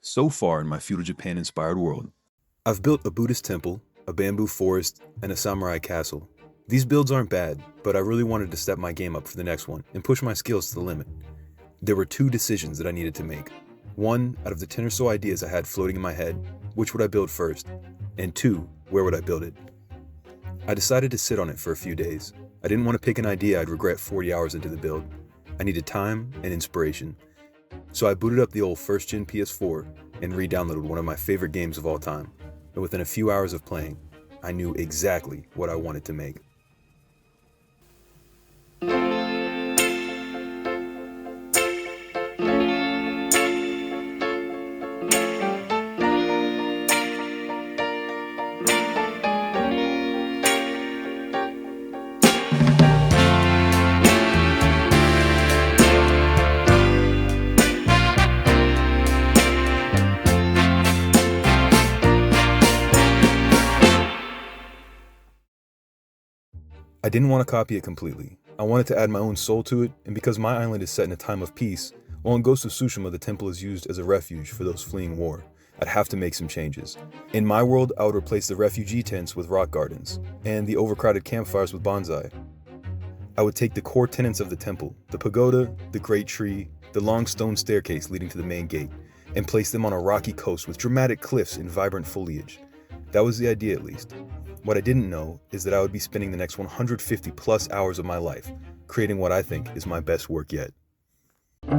So far in my feudal Japan-inspired world, I've built a Buddhist temple, a bamboo forest, and a samurai castle. These builds aren't bad, but I really wanted to step my game up for the next one and push my skills to the limit. There were two decisions that I needed to make. One, out of the 10 or so ideas I had floating in my head, which would I build first? And two, where would I build it? I decided to sit on it for a few days. I didn't want to pick an idea I'd regret 40 hours into the build. I needed time and inspiration. So I booted up the old first-gen PS4 and re-downloaded one of my favorite games of all time. And within a few hours of playing, I knew exactly what I wanted to make. I didn't want to copy it completely. I wanted to add my own soul to it, and because my island is set in a time of peace, while in Ghost of Tsushima the temple is used as a refuge for those fleeing war, I'd have to make some changes. In my world, I would replace the refugee tents with rock gardens, and the overcrowded campfires with bonsai. I would take the core tenets of the temple, the pagoda, the great tree, the long stone staircase leading to the main gate, and place them on a rocky coast with dramatic cliffs and vibrant foliage. That was the idea, at least. What I didn't know is that I would be spending the next 150 plus hours of my life creating what I think is my best work yet. I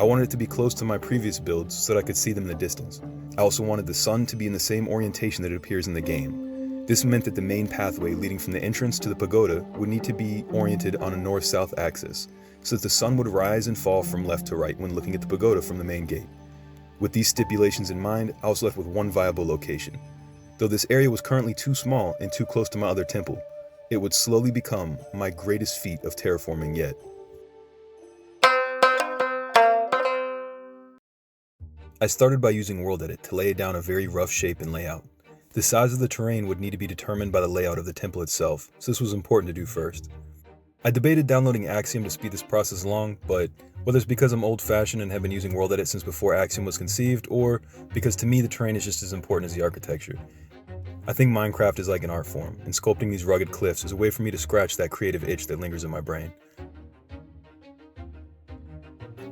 wanted it to be close to my previous builds so that I could see them in the distance. I also wanted the sun to be in the same orientation that it appears in the game. This meant that the main pathway leading from the entrance to the pagoda would need to be oriented on a north-south axis, so that the sun would rise and fall from left to right when looking at the pagoda from the main gate. With these stipulations in mind, I was left with one viable location. Though this area was currently too small and too close to my other temple, it would slowly become my greatest feat of terraforming yet. I started by using World Edit to lay down a very rough shape and layout. The size of the terrain would need to be determined by the layout of the temple itself, so this was important to do first. I debated downloading Axiom to speed this process along, but whether it's because I'm old-fashioned and have been using World Edit since before Axiom was conceived, or because to me the terrain is just as important as the architecture. I think Minecraft is like an art form, and sculpting these rugged cliffs is a way for me to scratch that creative itch that lingers in my brain.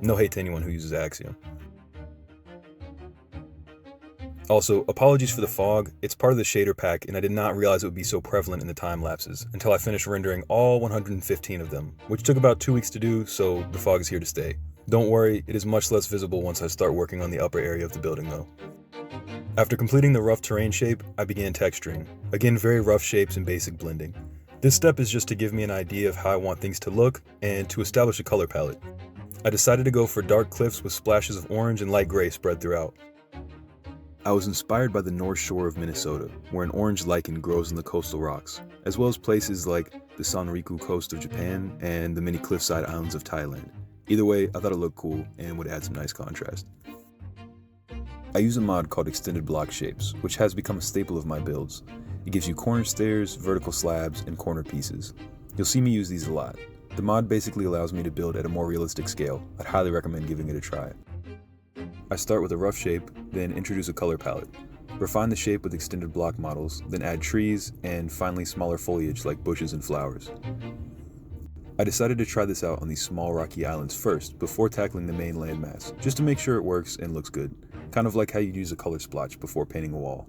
No hate to anyone who uses Axiom. Also, apologies for the fog. It's part of the shader pack, and I did not realize it would be so prevalent in the time lapses until I finished rendering all 115 of them, which took about 2 weeks to do, so the fog is here to stay. Don't worry, it is much less visible once I start working on the upper area of the building though. After completing the rough terrain shape, I began texturing. Again, very rough shapes and basic blending. This step is just to give me an idea of how I want things to look and to establish a color palette. I decided to go for dark cliffs with splashes of orange and light gray spread throughout. I was inspired by the North Shore of Minnesota, where an orange lichen grows in the coastal rocks, as well as places like the Sanriku coast of Japan and the many cliffside islands of Thailand. Either way, I thought it looked cool and would add some nice contrast. I use a mod called Extended Block Shapes, which has become a staple of my builds. It gives you corner stairs, vertical slabs, and corner pieces. You'll see me use these a lot. The mod basically allows me to build at a more realistic scale. I'd highly recommend giving it a try. I start with a rough shape, then introduce a color palette. Refine the shape with extended block models, then add trees, and finally smaller foliage like bushes and flowers. I decided to try this out on these small rocky islands first, before tackling the main landmass, just to make sure it works and looks good. Kind of like how you'd use a color splotch before painting a wall.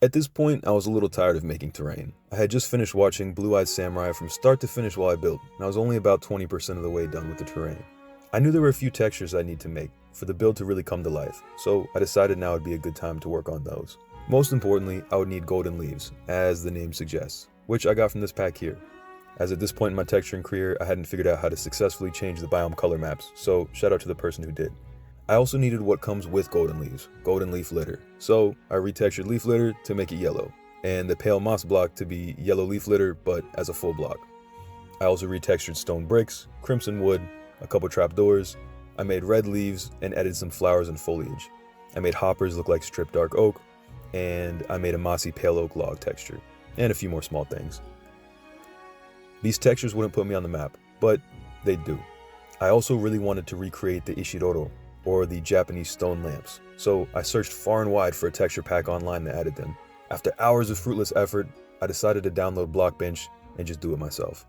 At this point, I was a little tired of making terrain. I had just finished watching Blue-Eyed Samurai from start to finish while I built, and I was only about 20% of the way done with the terrain. I knew there were a few textures I'd need to make for the build to really come to life, so I decided now would be a good time to work on those. Most importantly, I would need golden leaves, as the name suggests, which I got from this pack here. As at this point in my texturing career, I hadn't figured out how to successfully change the biome color maps, so shout out to the person who did. I also needed what comes with golden leaves, golden leaf litter, so I retextured leaf litter to make it yellow, and the pale moss block to be yellow leaf litter but as a full block. I also retextured stone bricks, crimson wood, a couple trapdoors, I made red leaves and added some flowers and foliage. I made hoppers look like stripped dark oak, and I made a mossy pale oak log texture, and a few more small things. These textures wouldn't put me on the map, but they do. I also really wanted to recreate the Ishiroro, or the Japanese stone lamps, so I searched far and wide for a texture pack online that added them. After hours of fruitless effort, I decided to download Blockbench and just do it myself.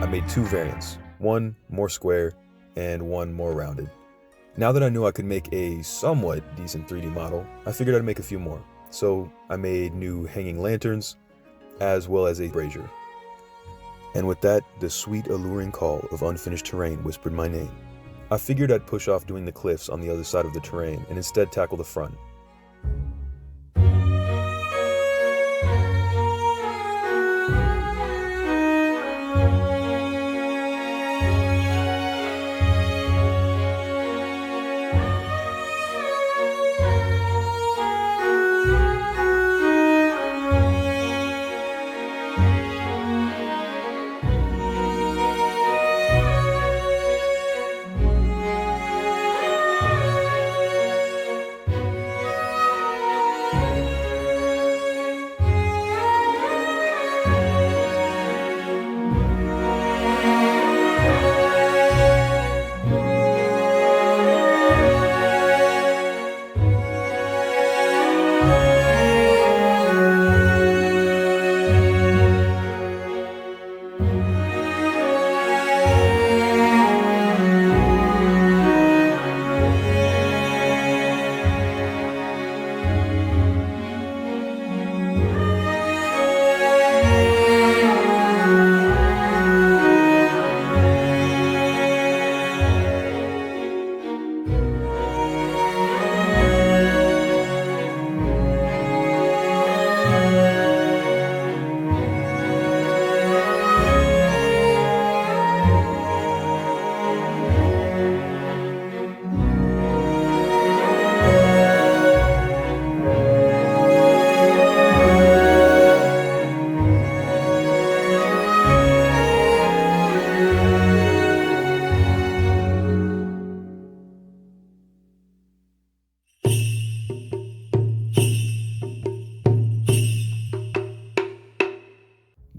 I made two variants, one more square and one more rounded. Now that I knew I could make a somewhat decent 3D model, I figured I'd make a few more. So I made new hanging lanterns, as well as a brazier. And with that, the sweet alluring call of unfinished terrain whispered my name. I figured I'd push off doing the cliffs on the other side of the terrain and instead tackle the front.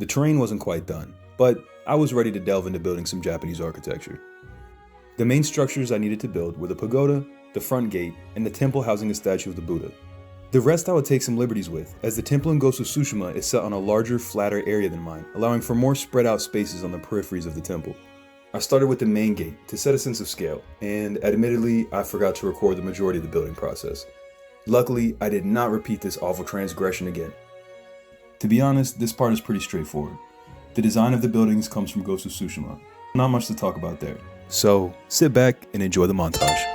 The terrain wasn't quite done, but I was ready to delve into building some Japanese architecture. The main structures I needed to build were the pagoda, the front gate, and the temple housing a statue of the Buddha. The rest I would take some liberties with, as the temple in Ghost of Tsushima is set on a larger, flatter area than mine, allowing for more spread out spaces on the peripheries of the temple. I started with the main gate to set a sense of scale, and admittedly, I forgot to record the majority of the building process. Luckily, I did not repeat this awful transgression again. To be honest, this part is pretty straightforward. The design of the buildings comes from Ghost of Tsushima. Not much to talk about there. So, sit back and enjoy the montage.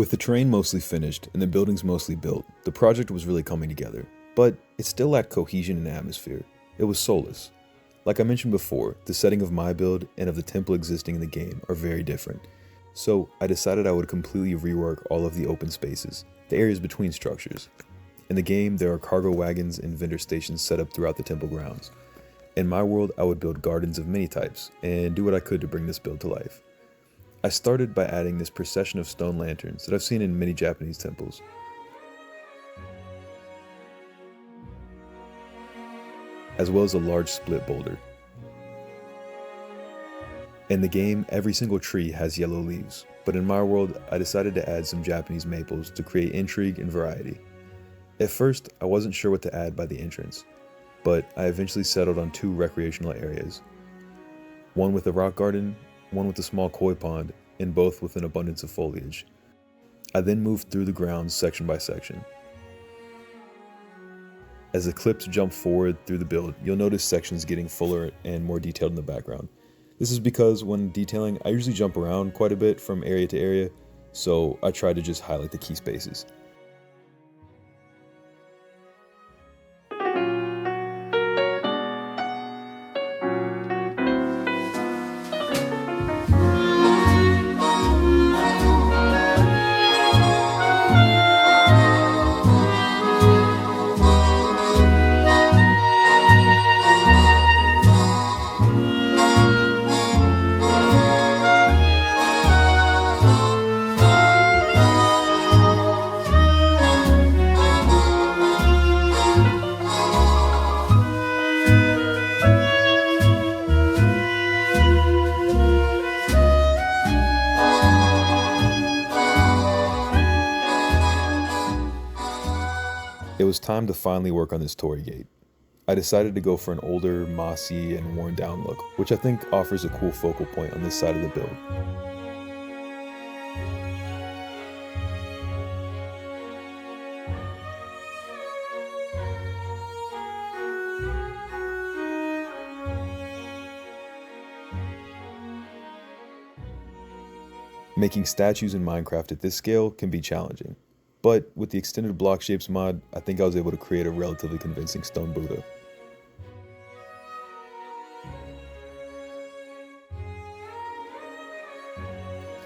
With the terrain mostly finished and the buildings mostly built, the project was really coming together, but it still lacked cohesion and atmosphere. It was soulless. Like I mentioned before, the setting of my build and of the temple existing in the game are very different. So I decided I would completely rework all of the open spaces, the areas between structures. In the game, there are cargo wagons and vendor stations set up throughout the temple grounds. In my world, I would build gardens of many types and do what I could to bring this build to life. I started by adding this procession of stone lanterns that I've seen in many Japanese temples. As well as a large split boulder. In the game, every single tree has yellow leaves, but in my world, I decided to add some Japanese maples to create intrigue and variety. At first, I wasn't sure what to add by the entrance, but I eventually settled on 2 recreational areas. One with a rock garden, one with a small koi pond, and both with an abundance of foliage. I then moved through the grounds section by section. As the clips jump forward through the build, you'll notice sections getting fuller and more detailed in the background. This is because when detailing, I usually jump around quite a bit from area to area, so I try to just highlight the key spaces. It was time to finally work on this torii gate. I decided to go for an older, mossy, and worn down look, which I think offers a cool focal point on this side of the build. Making statues in Minecraft at this scale can be challenging, but with the extended block shapes mod, I think I was able to create a relatively convincing stone Buddha.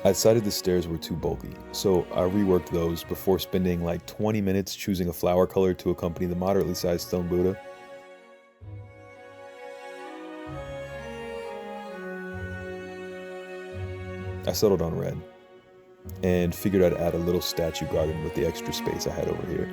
I decided the stairs were too bulky, so I reworked those before spending like 20 minutes choosing a flower color to accompany the moderately sized stone Buddha. I settled on red, and figured I'd add a little statue garden with the extra space I had over here.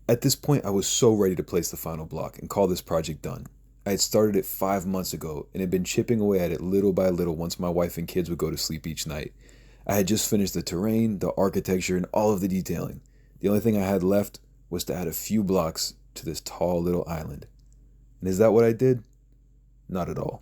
At this point, I was so ready to place the final block and call this project done. I had started it 5 months ago and had been chipping away at it little by little once my wife and kids would go to sleep each night. I had just finished the terrain, the architecture, and all of the detailing. The only thing I had left was to add a few blocks to this tall little island. And is that what I did? Not at all.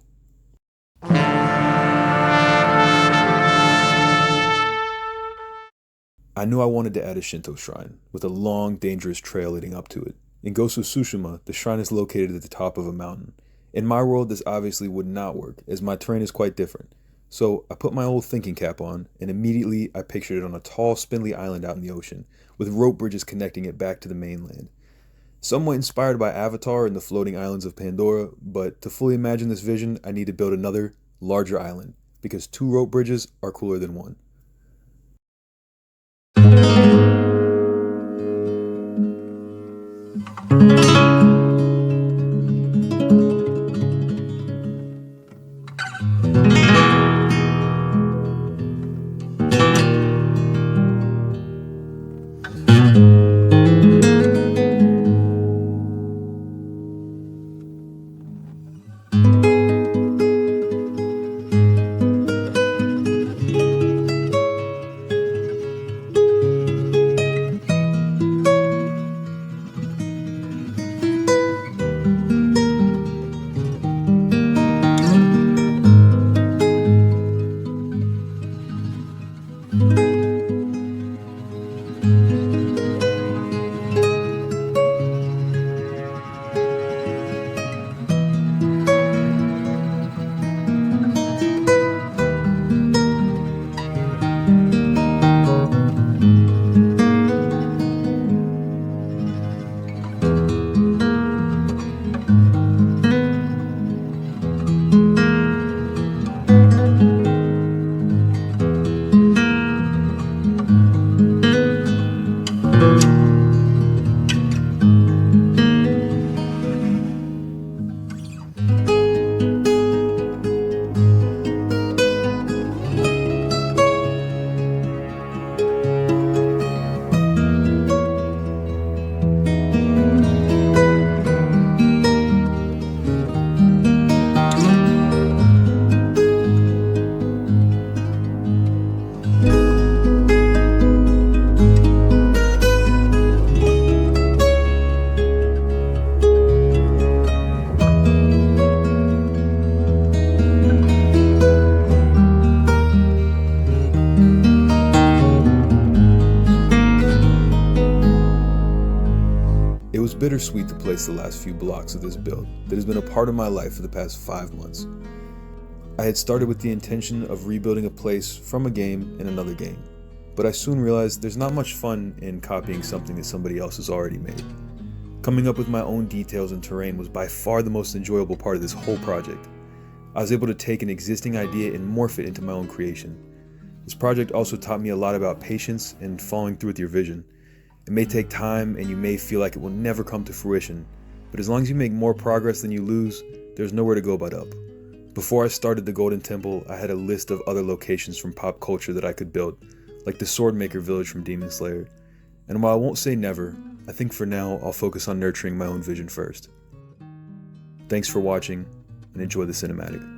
I knew I wanted to add a Shinto shrine, with a long, dangerous trail leading up to it. In Ghost of Tsushima, the shrine is located at the top of a mountain. In my world, this obviously would not work, as my terrain is quite different. So I put my old thinking cap on, and immediately I pictured it on a tall, spindly island out in the ocean, with rope bridges connecting it back to the mainland. Somewhat inspired by Avatar and the floating islands of Pandora, but to fully imagine this vision, I need to build another, larger island, because 2 rope bridges are cooler than 1. It was bittersweet to place the last few blocks of this build that has been a part of my life for the past 5 months. I had started with the intention of rebuilding a place from a game in another game, but I soon realized there's not much fun in copying something that somebody else has already made. Coming up with my own details and terrain was by far the most enjoyable part of this whole project. I was able to take an existing idea and morph it into my own creation. This project also taught me a lot about patience and following through with your vision. It may take time and you may feel like it will never come to fruition, but as long as you make more progress than you lose, there's nowhere to go but up. Before I started the Golden Temple, I had a list of other locations from pop culture that I could build, like the Swordmaker village from Demon Slayer. And while I won't say never, I think for now I'll focus on nurturing my own vision first. Thanks for watching, and enjoy the cinematic.